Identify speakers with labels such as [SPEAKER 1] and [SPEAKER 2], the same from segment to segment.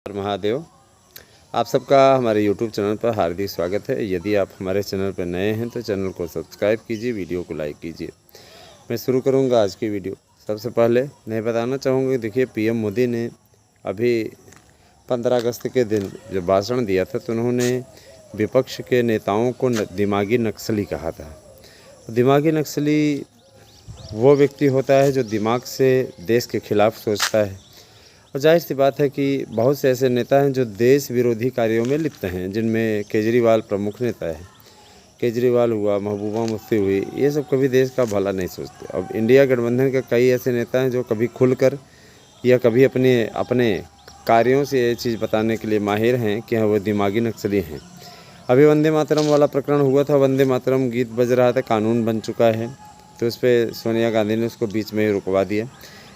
[SPEAKER 1] हर महादेव। आप सबका हमारे YouTube चैनल पर हार्दिक स्वागत है। यदि आप हमारे चैनल पर नए हैं तो चैनल को सब्सक्राइब कीजिए, वीडियो को लाइक कीजिए। मैं शुरू करूंगा आज की वीडियो। सबसे पहले मैं बताना चाहूँगा, देखिए पीएम मोदी ने अभी 15 अगस्त के दिन जब भाषण दिया था तो उन्होंने विपक्ष के नेताओं को दिमागी नक्सली कहा था। दिमागी नक्सली वो व्यक्ति होता है जो दिमाग से देश के खिलाफ़ सोचता है। और जाहिर सी बात है कि बहुत से ऐसे नेता हैं जो देश विरोधी कार्यों में लिप्त हैं, जिनमें केजरीवाल प्रमुख नेता है। केजरीवाल हुआ, महबूबा मुफ्ती हुई, ये सब कभी देश का भला नहीं सोचते। अब इंडिया गठबंधन के कई ऐसे नेता हैं जो कभी खुलकर या कभी अपने अपने कार्यों से ये चीज़ बताने के लिए माहिर हैं कि हाँ वो दिमागी नक्सली हैं। अभी वंदे मातरम वाला प्रकरण हुआ था, वंदे मातरम गीत बज रहा था, कानून बन चुका है, तो उस पर सोनिया गांधी ने उसको बीच में ही रुकवा दिया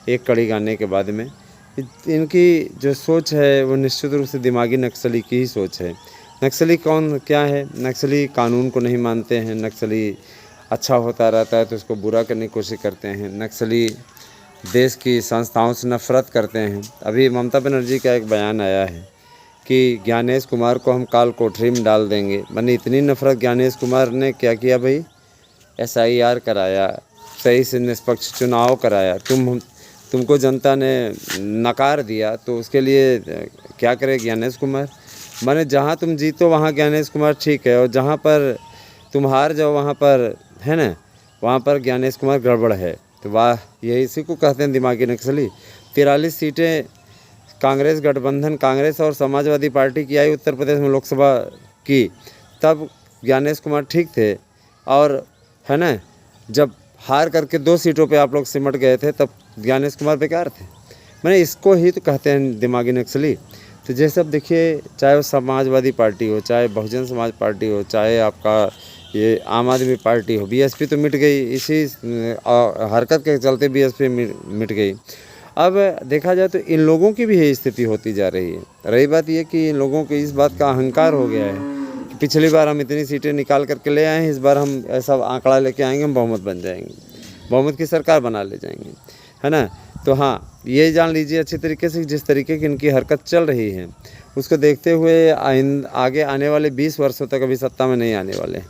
[SPEAKER 1] एक कड़ी गाने के बाद में। इनकी जो सोच है वो निश्चित रूप से दिमागी नक्सली की ही सोच है। नक्सली कौन क्या है? नक्सली कानून को नहीं मानते हैं, नक्सली अच्छा होता रहता है तो उसको बुरा करने की कोशिश करते हैं, नक्सली देश की संस्थाओं से नफरत करते हैं। अभी ममता बनर्जी का एक बयान आया है कि ज्ञानेश कुमार को हम काल कोठरी में डाल देंगे। मैंने इतनी नफरत, ज्ञानेश कुमार ने क्या किया भाई? SIR कराया, सही से निष्पक्ष चुनाव कराया, तुमको जनता ने नकार दिया तो उसके लिए क्या करे ज्ञानेश कुमार? माने जहाँ तुम जीतो वहाँ ज्ञानेश कुमार ठीक है, और जहाँ पर तुम हार जाओ वहाँ पर, है ना, वहाँ पर ज्ञानेश कुमार गड़बड़ है। तो वाह, यही इसी को कहते हैं दिमागी नक्सली। 43 सीटें कांग्रेस गठबंधन, कांग्रेस और समाजवादी पार्टी की आई उत्तर प्रदेश में लोकसभा की, तब ज्ञानेश कुमार ठीक थे। और है ना, जब हार करके 2 सीटों पे आप लोग सिमट गए थे तब ज्ञानेश कुमार बेकार थे। मैंने इसको ही तो कहते हैं दिमागी नक्सली। तो जैसे अब देखिए, चाहे वो समाजवादी पार्टी हो, चाहे बहुजन समाज पार्टी हो, चाहे आपका ये आम आदमी पार्टी हो, BSP तो मिट गई, इसी हरकत के चलते BSP मिट गई। अब देखा जाए तो इन लोगों की भी यही स्थिति होती जा रही है। रही बात ये कि इन लोगों के इस बात का अहंकार हो गया है कि पिछली बार हम इतनी सीटें निकाल करके ले आए हैं, इस बार हम ऐसा आंकड़ा लेके आएंगे, हम बहुमत बन जाएंगे, बहुमत की सरकार बना ले जाएंगे, है ना। तो हाँ, ये जान लीजिए अच्छी तरीके से जिस तरीके की इनकी हरकत चल रही है उसको देखते हुए आगे आने वाले 20 वर्षों तक अभी सत्ता में नहीं आने वाले हैं।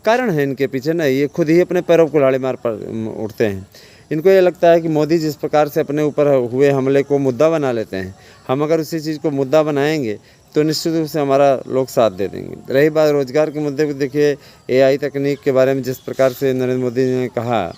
[SPEAKER 1] कारण है इनके पीछे ना, ये खुद ही अपने पैरों को कुल्हाड़ी मार पर उठते हैं। इनको ये लगता है कि मोदी जिस प्रकार से अपने ऊपर हुए हमले को मुद्दा बना लेते हैं, हम अगर उसी चीज़ को मुद्दा बनाएंगे तो निश्चित रूप से हमारा लोग साथ दे देंगे। रही बात रोज़गार के मुद्दे को, देखिए AI तकनीक के बारे में जिस प्रकार से नरेंद्र मोदी ने कहा,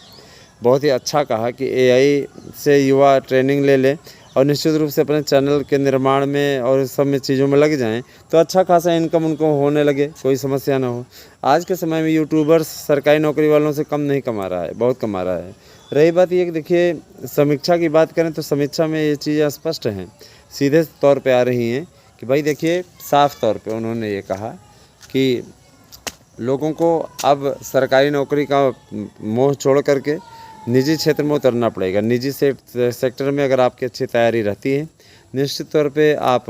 [SPEAKER 1] बहुत ही अच्छा कहा कि AI से युवा ट्रेनिंग ले लें और निश्चित रूप से अपने चैनल के निर्माण में और सब में चीज़ों में लग जाएं तो अच्छा खासा इनकम उनको होने लगे, कोई समस्या ना हो। आज के समय में यूट्यूबर्स सरकारी नौकरी वालों से कम नहीं कमा रहा है, बहुत कमा रहा है। रही बात ये कि देखिए समीक्षा की बात करें तो समीक्षा में ये चीज़ें स्पष्ट हैं, सीधे तौर पे आ रही हैं कि भाई देखिए, साफ तौर पे उन्होंने ये कहा कि लोगों को अब सरकारी नौकरी का मोह छोड़ करके निजी क्षेत्र में उतरना पड़ेगा। निजी सेक्टर में अगर आपकी अच्छी तैयारी रहती है, निश्चित तौर पे आप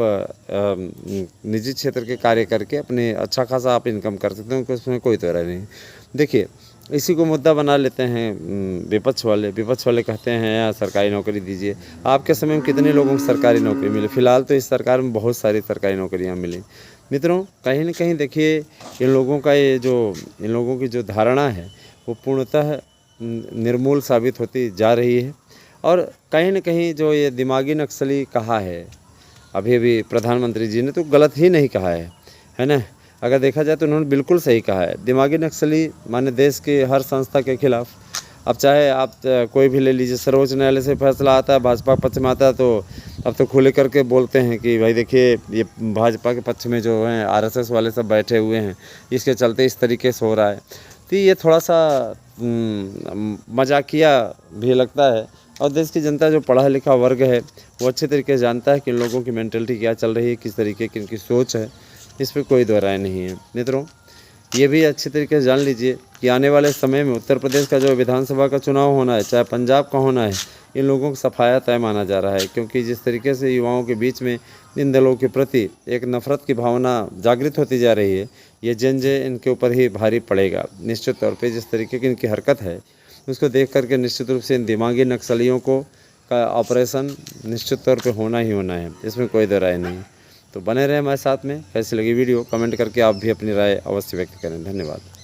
[SPEAKER 1] निजी क्षेत्र के कार्य करके अपने अच्छा खासा आप इनकम कर सकते हैं, उसमें कोई तरह नहीं। देखिए इसी को मुद्दा बना लेते हैं विपक्ष वाले कहते हैं यार सरकारी नौकरी दीजिए। आपके समय में कितने लोगों को सरकारी नौकरी मिली? फिलहाल तो इस सरकार में बहुत सारी सरकारी नौकरियां मिली। मित्रों, कहीं ना कहीं देखिए इन लोगों की जो धारणा है वो पूर्णतः निर्मूल साबित होती जा रही है। और कहीं ना कहीं जो ये दिमागी नक्सली कहा है अभी प्रधानमंत्री जी ने, तो गलत ही नहीं कहा है ना। अगर देखा जाए तो उन्होंने बिल्कुल सही कहा है। दिमागी नक्सली माने देश के हर संस्था के खिलाफ। अब चाहे आप कोई भी ले लीजिए, सर्वोच्च न्यायालय से फैसला आता है, भाजपा पक्ष में आता है, तो अब तो खुले करके बोलते हैं कि भाई देखिए ये भाजपा के पक्ष में जो हैं RSS वाले सब बैठे हुए हैं, इसके चलते इस तरीके से हो रहा है। तो ये थोड़ा सा मजाकिया भी लगता है। और देश की जनता जो पढ़ा लिखा वर्ग है वो अच्छे तरीके से जानता है कि इन लोगों की मेंटलिटी क्या चल रही है, किस तरीके की इनकी सोच है, इस पर कोई दो राय नहीं है। मित्रों, ये भी अच्छी तरीके से जान लीजिए कि आने वाले समय में उत्तर प्रदेश का जो विधानसभा का चुनाव होना है, चाहे पंजाब का होना है, इन लोगों का सफाया तय माना जा रहा है। क्योंकि जिस तरीके से युवाओं के बीच में इन दलों के प्रति एक नफ़रत की भावना जागृत होती जा रही है, ये जंजे इनके ऊपर ही भारी पड़ेगा निश्चित तौर पे। जिस तरीके की इनकी हरकत है उसको देख करके निश्चित रूप से इन दिमागी नक्सलियों का ऑपरेशन निश्चित तौर पे होना ही होना है, इसमें कोई दो राय नहीं। तो बने रहें हमारे साथ में। कैसी लगी वीडियो कमेंट करके आप भी अपनी राय अवश्य व्यक्त करें। धन्यवाद।